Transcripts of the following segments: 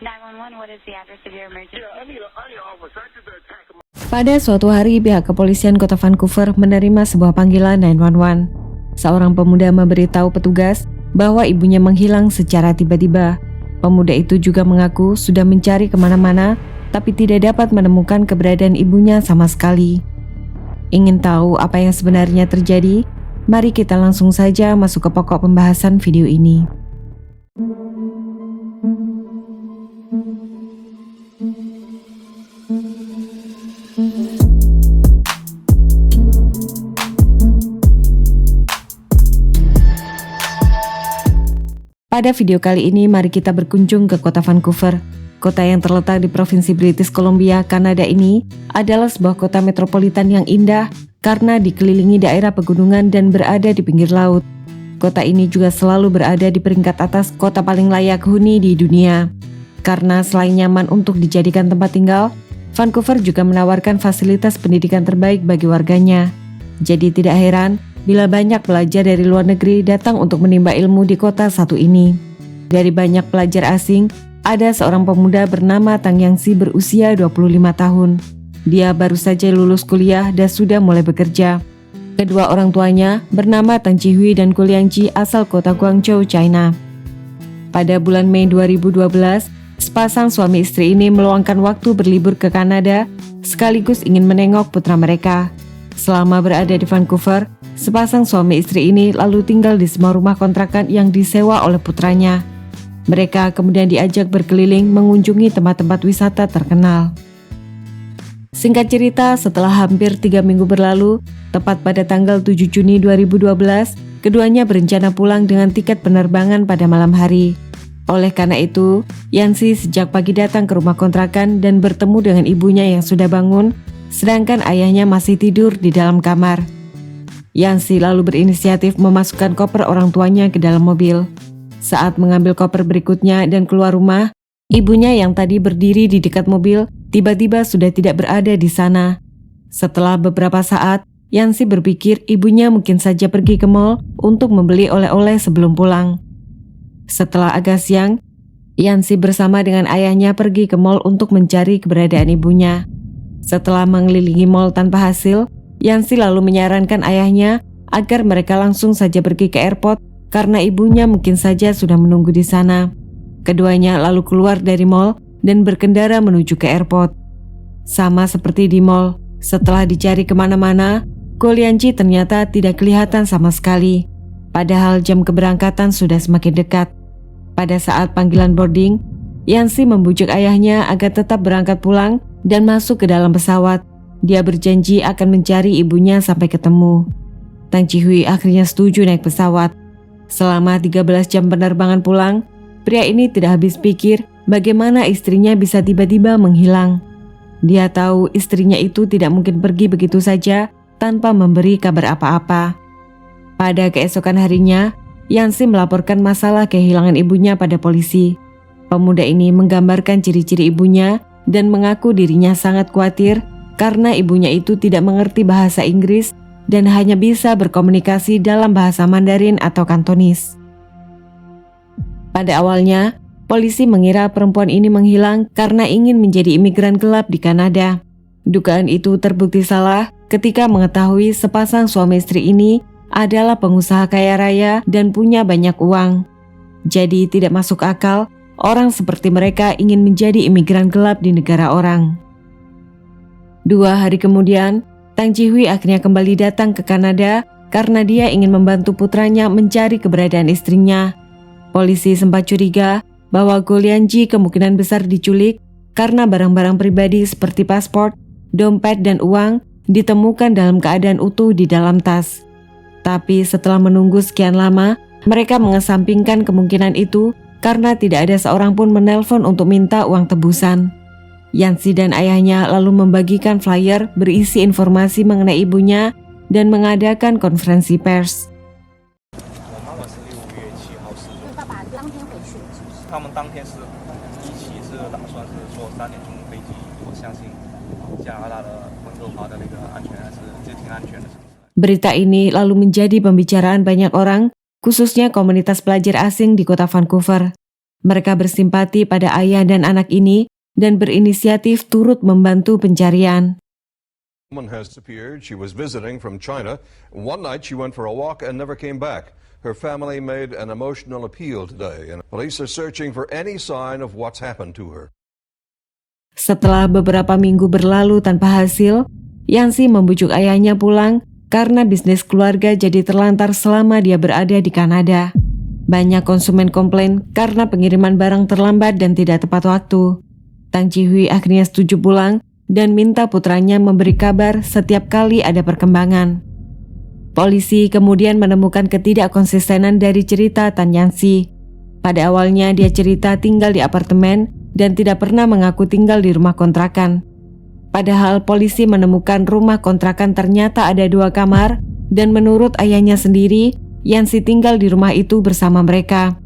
911, what is the address of your emergency? Pada suatu hari, pihak kepolisian kota Vancouver menerima sebuah panggilan 911. Seorang pemuda memberitahu petugas bahwa ibunya menghilang secara tiba-tiba. Pemuda itu juga mengaku sudah mencari kemana-mana, tapi tidak dapat menemukan keberadaan ibunya sama sekali. Ingin tahu apa yang sebenarnya terjadi? Mari kita langsung saja masuk ke pokok pembahasan video ini. Pada video kali ini, mari kita berkunjung ke kota Vancouver. Kota yang terletak di Provinsi British Columbia, Kanada ini adalah sebuah kota metropolitan yang indah karena dikelilingi daerah pegunungan dan berada di pinggir laut. Kota ini juga selalu berada di peringkat atas kota paling layak huni di dunia. Karena selain nyaman untuk dijadikan tempat tinggal, Vancouver juga menawarkan fasilitas pendidikan terbaik bagi warganya. Jadi tidak heran bila banyak pelajar dari luar negeri datang untuk menimba ilmu di kota satu ini. Dari banyak pelajar asing, ada seorang pemuda bernama Tang Yangsi berusia 25 tahun. Dia baru saja lulus kuliah dan sudah mulai bekerja. Kedua orang tuanya bernama Tang Jihui dan Ko Liangji asal kota Guangzhou, China. Pada bulan Mei 2012, sepasang suami istri ini meluangkan waktu berlibur ke Kanada sekaligus ingin menengok putra mereka. Selama berada di Vancouver, sepasang suami istri ini lalu tinggal di sebuah rumah kontrakan yang disewa oleh putranya. Mereka kemudian diajak berkeliling mengunjungi tempat-tempat wisata terkenal. Singkat cerita, setelah hampir 3 minggu berlalu, tepat pada tanggal 7 Juni 2012, keduanya berencana pulang dengan tiket penerbangan pada malam hari. Oleh karena itu, Yansi sejak pagi datang ke rumah kontrakan dan bertemu dengan ibunya yang sudah bangun, sedangkan ayahnya masih tidur di dalam kamar. Yansi lalu berinisiatif memasukkan koper orang tuanya ke dalam mobil. Saat mengambil koper berikutnya dan keluar rumah, ibunya yang tadi berdiri di dekat mobil tiba-tiba sudah tidak berada di sana. Setelah beberapa saat, Yansi berpikir ibunya mungkin saja pergi ke mall untuk membeli oleh-oleh sebelum pulang. Setelah agak siang, Yansi bersama dengan ayahnya pergi ke mall untuk mencari keberadaan ibunya. Setelah mengelilingi mall tanpa hasil, Yansi lalu menyarankan ayahnya agar mereka langsung saja pergi ke airport karena ibunya mungkin saja sudah menunggu di sana. Keduanya lalu keluar dari mall dan berkendara menuju ke airport. Sama seperti di mall, setelah dicari kemana-mana, Ko Liangji ternyata tidak kelihatan sama sekali. Padahal jam keberangkatan sudah semakin dekat. Pada saat panggilan boarding, Yansi membujuk ayahnya agar tetap berangkat pulang dan masuk ke dalam pesawat. Dia berjanji akan mencari ibunya sampai ketemu. Tang Jihui akhirnya setuju naik pesawat. Selama 13 jam penerbangan pulang, pria ini tidak habis pikir bagaimana istrinya bisa tiba-tiba menghilang. Dia tahu istrinya itu tidak mungkin pergi begitu saja tanpa memberi kabar apa-apa. Pada keesokan harinya, Yansi melaporkan masalah kehilangan ibunya pada polisi. Pemuda ini menggambarkan ciri-ciri ibunya dan mengaku dirinya sangat khawatir karena ibunya itu tidak mengerti bahasa Inggris dan hanya bisa berkomunikasi dalam bahasa Mandarin atau Kantonis. Pada awalnya, polisi mengira perempuan ini menghilang karena ingin menjadi imigran gelap di Kanada. Dugaan itu terbukti salah ketika mengetahui sepasang suami istri ini adalah pengusaha kaya raya dan punya banyak uang. Jadi tidak masuk akal orang seperti mereka ingin menjadi imigran gelap di negara orang. 2 hari kemudian, Tang Jihui akhirnya kembali datang ke Kanada karena dia ingin membantu putranya mencari keberadaan istrinya. Polisi sempat curiga bahwa Ko Liangji kemungkinan besar diculik karena barang-barang pribadi seperti paspor, dompet, dan uang ditemukan dalam keadaan utuh di dalam tas. Tapi setelah menunggu sekian lama, mereka mengesampingkan kemungkinan itu karena tidak ada seorang pun menelpon untuk minta uang tebusan. Yansi dan ayahnya lalu membagikan flyer berisi informasi mengenai ibunya dan mengadakan konferensi pers. 他们当天是一起是打算是坐3点钟的飞机，我相信加拿大的温哥华的那个安全还是挺安全的。 Berita ini lalu menjadi pembicaraan banyak orang, khususnya komunitas pelajar asing di kota Vancouver. Mereka bersimpati pada ayah dan anak ini dan berinisiatif turut membantu pencarian. Woman has disappeared. She was visiting from China. One night she went for a walk and never came back. Her family made an emotional appeal today, and police are searching for any sign of what's happened to her. Setelah beberapa minggu berlalu tanpa hasil, Yansi membujuk ayahnya pulang karena bisnis keluarga jadi terlantar selama dia berada di Kanada. Banyak konsumen komplain karena pengiriman barang terlambat dan tidak tepat waktu. Tang Ji-hui akhirnya setuju pulang dan minta putranya memberi kabar setiap kali ada perkembangan. Polisi kemudian menemukan ketidakkonsistenan dari cerita Tan Yansi. Pada awalnya dia cerita tinggal di apartemen dan tidak pernah mengaku tinggal di rumah kontrakan. Padahal polisi menemukan rumah kontrakan ternyata ada 2 kamar dan menurut ayahnya sendiri, Yansi tinggal di rumah itu bersama mereka.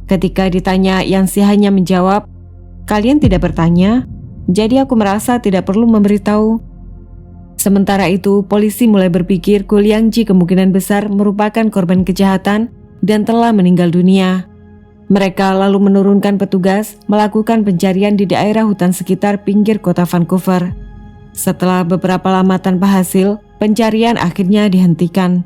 Ketika ditanya, Yansi hanya menjawab, "Kalian tidak bertanya, jadi aku merasa tidak perlu memberitahu." Sementara itu, polisi mulai berpikir Gu Liangji kemungkinan besar merupakan korban kejahatan dan telah meninggal dunia. Mereka lalu menurunkan petugas melakukan pencarian di daerah hutan sekitar pinggir kota Vancouver. Setelah beberapa lama tanpa hasil, pencarian akhirnya dihentikan.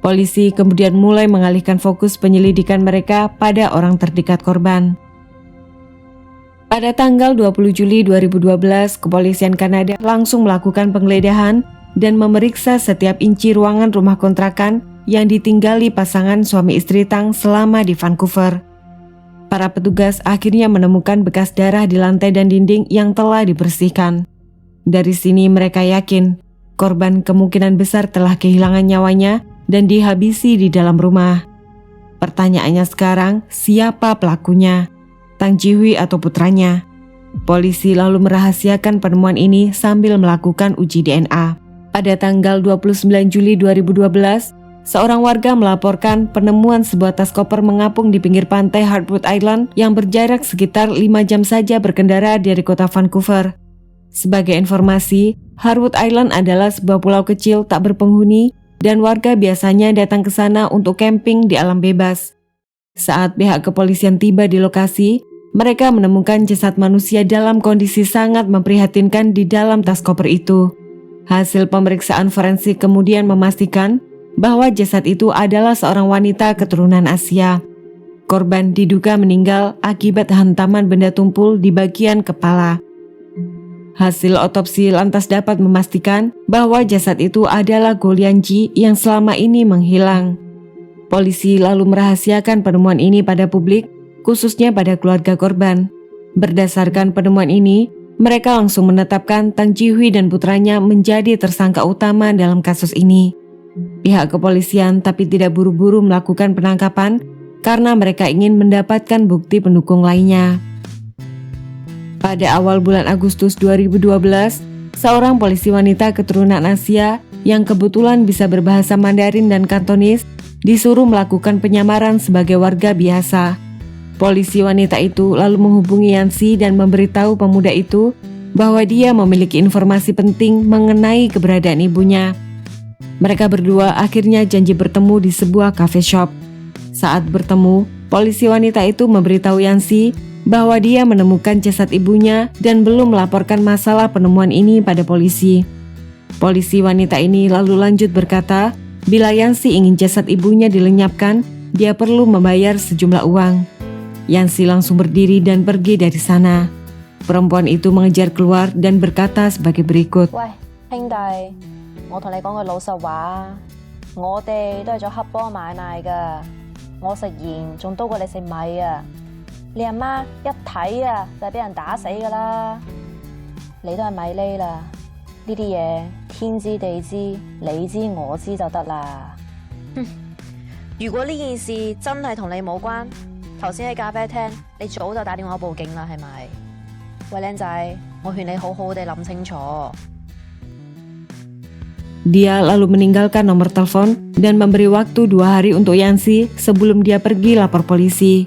Polisi kemudian mulai mengalihkan fokus penyelidikan mereka pada orang terdekat korban. Pada tanggal 20 Juli 2012, kepolisian Kanada langsung melakukan penggeledahan dan memeriksa setiap inci ruangan rumah kontrakan yang ditinggali pasangan suami istri Tang selama di Vancouver. Para petugas akhirnya menemukan bekas darah di lantai dan dinding yang telah dibersihkan. Dari sini mereka yakin korban kemungkinan besar telah kehilangan nyawanya dan dihabisi di dalam rumah. Pertanyaannya sekarang, siapa pelakunya? Tang Ji-hui atau putranya? Polisi lalu merahasiakan penemuan ini sambil melakukan uji DNA. Pada tanggal 29 Juli 2012, seorang warga melaporkan penemuan sebuah tas koper mengapung di pinggir pantai Harwood Island yang berjarak sekitar 5 jam saja berkendara dari kota Vancouver. Sebagai informasi, Harwood Island adalah sebuah pulau kecil tak berpenghuni dan warga biasanya datang ke sana untuk camping di alam bebas. Saat pihak kepolisian tiba di lokasi, mereka menemukan jasad manusia dalam kondisi sangat memprihatinkan di dalam tas koper itu. Hasil pemeriksaan forensik kemudian memastikan bahwa jasad itu adalah seorang wanita keturunan Asia. Korban diduga meninggal akibat hantaman benda tumpul di bagian kepala. Hasil otopsi lantas dapat memastikan bahwa jasad itu adalah Gu Liangji yang selama ini menghilang. Polisi lalu merahasiakan penemuan ini pada publik, khususnya pada keluarga korban. Berdasarkan penemuan ini, mereka langsung menetapkan Tang Ji-hui dan putranya menjadi tersangka utama dalam kasus ini. Pihak kepolisian tapi tidak buru-buru melakukan penangkapan karena mereka ingin mendapatkan bukti pendukung lainnya. Pada awal bulan Agustus 2012, seorang polisi wanita keturunan Asia yang kebetulan bisa berbahasa Mandarin dan Kantonis disuruh melakukan penyamaran sebagai warga biasa. Polisi wanita itu lalu menghubungi Yansi dan memberitahu pemuda itu bahwa dia memiliki informasi penting mengenai keberadaan ibunya. Mereka berdua akhirnya janji bertemu di sebuah cafe shop. Saat bertemu, polisi wanita itu memberitahu Yansi bahwa dia menemukan jasad ibunya dan belum melaporkan masalah penemuan ini pada polisi. Polisi wanita ini lalu lanjut berkata, bila Yansi ingin jasad ibunya dilenyapkan, dia perlu membayar sejumlah uang. Yansi langsung berdiri dan pergi dari sana. Perempuan itu mengejar keluar dan berkata sebagai berikut.喂，兄弟，我同你講句老實話，我哋都係做黑幫買賣㗎，我食鹽仲多過你食米啊！你阿媽一睇啊就係俾人打死㗎啦，你都係咪呢啦？呢啲嘢天知地知，你知我知就得啦。哼！如果呢件事真係同你冇關，頭先喺咖啡廳你早就打電話報警啦，係咪？喂，靚仔，我勸你好好地諗清楚。Dia lalu meninggalkan nomor telepon dan memberi waktu 2 hari untuk Yansi sebelum dia pergi lapor polisi.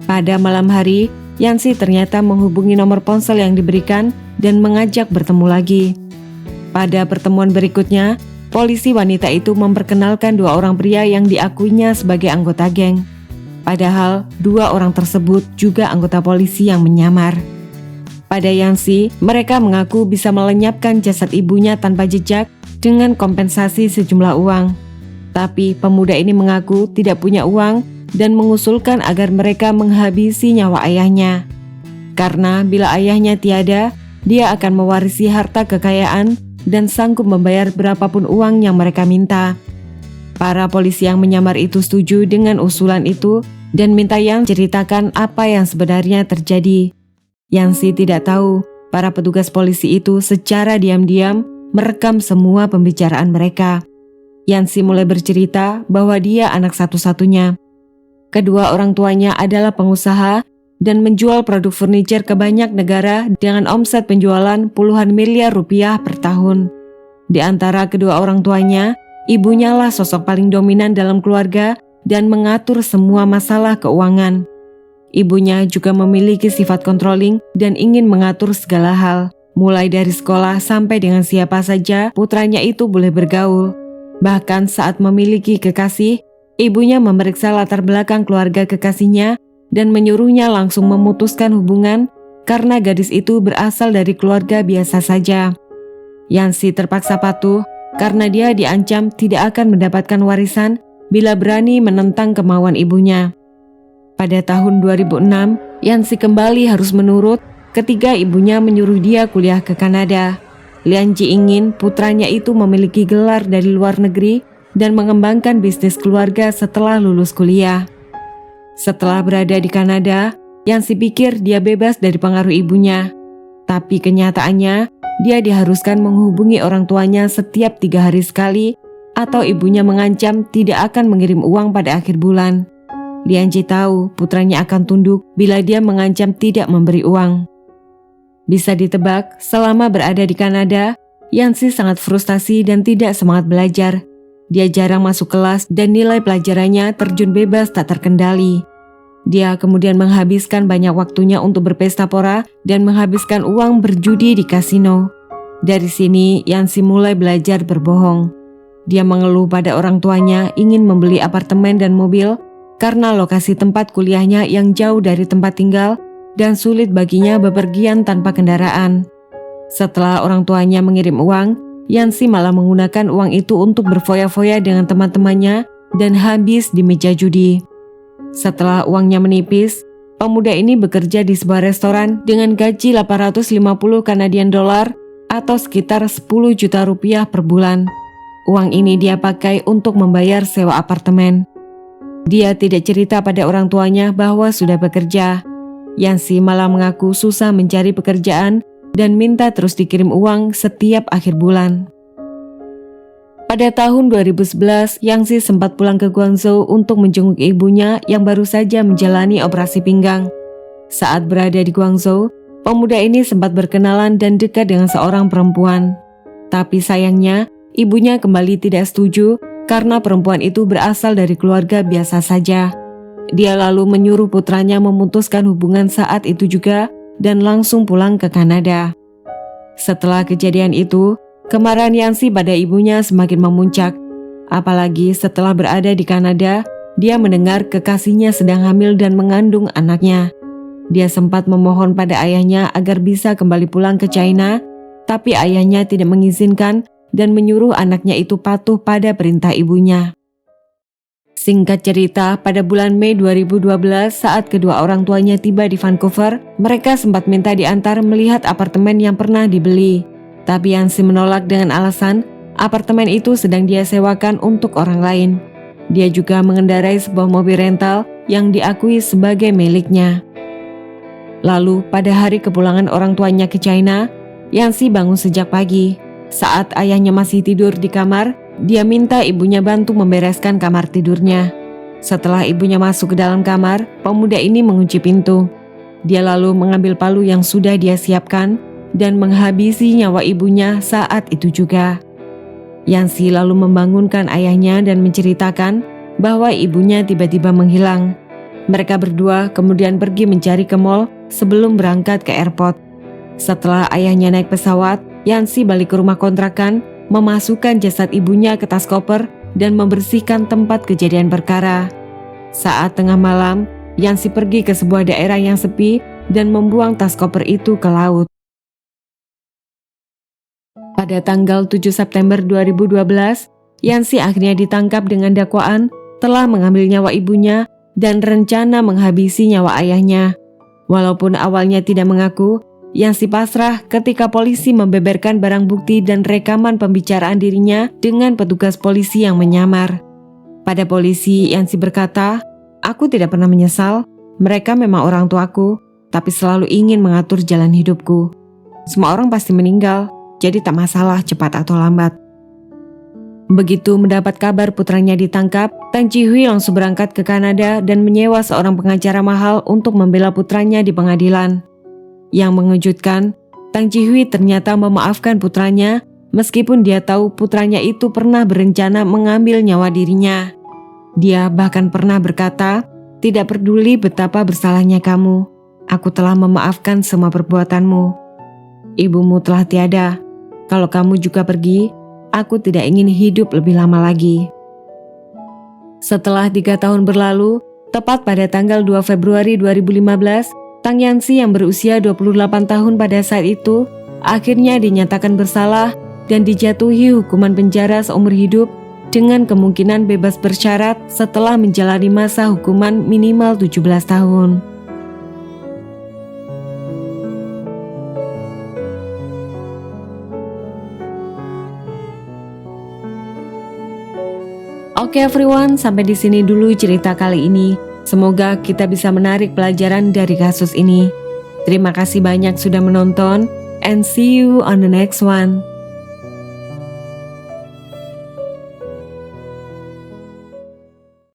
Pada malam hari, Yansi ternyata menghubungi nomor ponsel yang diberikan dan mengajak bertemu lagi. Pada pertemuan berikutnya, polisi wanita itu memperkenalkan 2 orang pria yang diakuinya sebagai anggota geng. Padahal 2 orang tersebut juga anggota polisi yang menyamar. Pada Yansi, mereka mengaku bisa melenyapkan jasad ibunya tanpa jejak dengan kompensasi sejumlah uang. Tapi pemuda ini mengaku tidak punya uang dan mengusulkan agar mereka menghabisi nyawa ayahnya. Karena bila ayahnya tiada, dia akan mewarisi harta kekayaan dan sanggup membayar berapapun uang yang mereka minta. Para polisi yang menyamar itu setuju dengan usulan itu dan minta Yang ceritakan apa yang sebenarnya terjadi. Yansi tidak tahu, para petugas polisi itu secara diam-diam merekam semua pembicaraan mereka. Yansi mulai bercerita bahwa dia anak satu-satunya. Kedua orang tuanya adalah pengusaha dan menjual produk furniture ke banyak negara dengan omset penjualan puluhan miliar rupiah per tahun. Di antara kedua orang tuanya, ibunya lah sosok paling dominan dalam keluarga dan mengatur semua masalah keuangan. Ibunya juga memiliki sifat controlling dan ingin mengatur segala hal, mulai dari sekolah sampai dengan siapa saja putranya itu boleh bergaul. Bahkan saat memiliki kekasih, ibunya memeriksa latar belakang keluarga kekasihnya dan menyuruhnya langsung memutuskan hubungan karena gadis itu berasal dari keluarga biasa saja. Yansi terpaksa patuh karena dia diancam tidak akan mendapatkan warisan bila berani menentang kemauan ibunya. Pada tahun 2006, Yansi kembali harus menurut ketika ibunya menyuruh dia kuliah ke Kanada. Lianji ingin putranya itu memiliki gelar dari luar negeri dan mengembangkan bisnis keluarga setelah lulus kuliah. Setelah berada di Kanada, Yansi pikir dia bebas dari pengaruh ibunya. Tapi kenyataannya, dia diharuskan menghubungi orang tuanya setiap 3 hari sekali atau ibunya mengancam tidak akan mengirim uang pada akhir bulan. Lianji tahu putranya akan tunduk bila dia mengancam tidak memberi uang. Bisa ditebak, selama berada di Kanada, Yansi sangat frustasi dan tidak semangat belajar. Dia jarang masuk kelas dan nilai pelajarannya terjun bebas tak terkendali. Dia kemudian menghabiskan banyak waktunya untuk berpesta pora dan menghabiskan uang berjudi di kasino. Dari sini, Yansi mulai belajar berbohong. Dia mengeluh pada orang tuanya ingin membeli apartemen dan mobil karena lokasi tempat kuliahnya yang jauh dari tempat tinggal dan sulit baginya bepergian tanpa kendaraan. Setelah orang tuanya mengirim uang, Yansi malah menggunakan uang itu untuk berfoya-foya dengan teman-temannya dan habis di meja judi. Setelah uangnya menipis, pemuda ini bekerja di sebuah restoran dengan gaji 850 Kanadian dolar atau sekitar 10 juta rupiah per bulan. Uang ini dia pakai untuk membayar sewa apartemen. Dia tidak cerita pada orang tuanya bahwa sudah bekerja. Yansi malah mengaku susah mencari pekerjaan dan minta terus dikirim uang setiap akhir bulan. Pada tahun 2011, Yansi sempat pulang ke Guangzhou untuk menjenguk ibunya yang baru saja menjalani operasi pinggang. Saat berada di Guangzhou, pemuda ini sempat berkenalan dan dekat dengan seorang perempuan. Tapi sayangnya, ibunya kembali tidak setuju karena perempuan itu berasal dari keluarga biasa saja. Dia lalu menyuruh putranya memutuskan hubungan saat itu juga dan langsung pulang ke Kanada. Setelah kejadian itu, kemarahan Yansi pada ibunya semakin memuncak. Apalagi setelah berada di Kanada, dia mendengar kekasihnya sedang hamil dan mengandung anaknya. Dia sempat memohon pada ayahnya agar bisa kembali pulang ke China, tapi ayahnya tidak mengizinkan dan menyuruh anaknya itu patuh pada perintah ibunya. Singkat cerita, pada bulan Mei 2012 saat kedua orang tuanya tiba di Vancouver, mereka sempat minta diantar melihat apartemen yang pernah dibeli. Tapi Yansi menolak dengan alasan apartemen itu sedang dia sewakan untuk orang lain. Dia juga mengendarai sebuah mobil rental yang diakui sebagai miliknya. Lalu pada hari kepulangan orang tuanya ke China, Yansi bangun sejak pagi. Saat ayahnya masih tidur di kamar, dia minta ibunya bantu membereskan kamar tidurnya. Setelah ibunya masuk ke dalam kamar, pemuda ini mengunci pintu. Dia lalu mengambil palu yang sudah dia siapkan dan menghabisi nyawa ibunya saat itu juga. Yansi lalu membangunkan ayahnya dan menceritakan bahwa ibunya tiba-tiba menghilang. Mereka berdua kemudian pergi mencari ke mall sebelum berangkat ke airport. Setelah ayahnya naik pesawat, Yansi balik ke rumah kontrakan, memasukkan jasad ibunya ke tas koper dan membersihkan tempat kejadian perkara. Saat tengah malam, Yansi pergi ke sebuah daerah yang sepi dan membuang tas koper itu ke laut. Pada tanggal 7 September 2012, Yansi akhirnya ditangkap dengan dakwaan telah mengambil nyawa ibunya dan rencana menghabisi nyawa ayahnya. Walaupun awalnya tidak mengaku, Yansi pasrah ketika polisi membeberkan barang bukti dan rekaman pembicaraan dirinya dengan petugas polisi yang menyamar. Pada polisi, Yansi berkata, "Aku tidak pernah menyesal, mereka memang orang tuaku, tapi selalu ingin mengatur jalan hidupku. Semua orang pasti meninggal, jadi tak masalah cepat atau lambat." Begitu mendapat kabar putranya ditangkap, Tang Ji-hui langsung berangkat ke Kanada dan menyewa seorang pengacara mahal untuk membela putranya di pengadilan. Yang mengejutkan, Tang Ji-hui ternyata memaafkan putranya meskipun dia tahu putranya itu pernah berencana mengambil nyawa dirinya. Dia bahkan pernah berkata, "Tidak peduli betapa bersalahnya kamu, aku telah memaafkan semua perbuatanmu. Ibumu telah tiada, kalau kamu juga pergi, aku tidak ingin hidup lebih lama lagi." Setelah 3 tahun berlalu, tepat pada tanggal 2 Februari 2015, Tang Yansi yang berusia 28 tahun pada saat itu akhirnya dinyatakan bersalah dan dijatuhi hukuman penjara seumur hidup dengan kemungkinan bebas bersyarat setelah menjalani masa hukuman minimal 17 tahun. Oke everyone, sampai di sini dulu cerita kali ini. Semoga kita bisa menarik pelajaran dari kasus ini. Terima kasih banyak sudah menonton, and see you on the next one.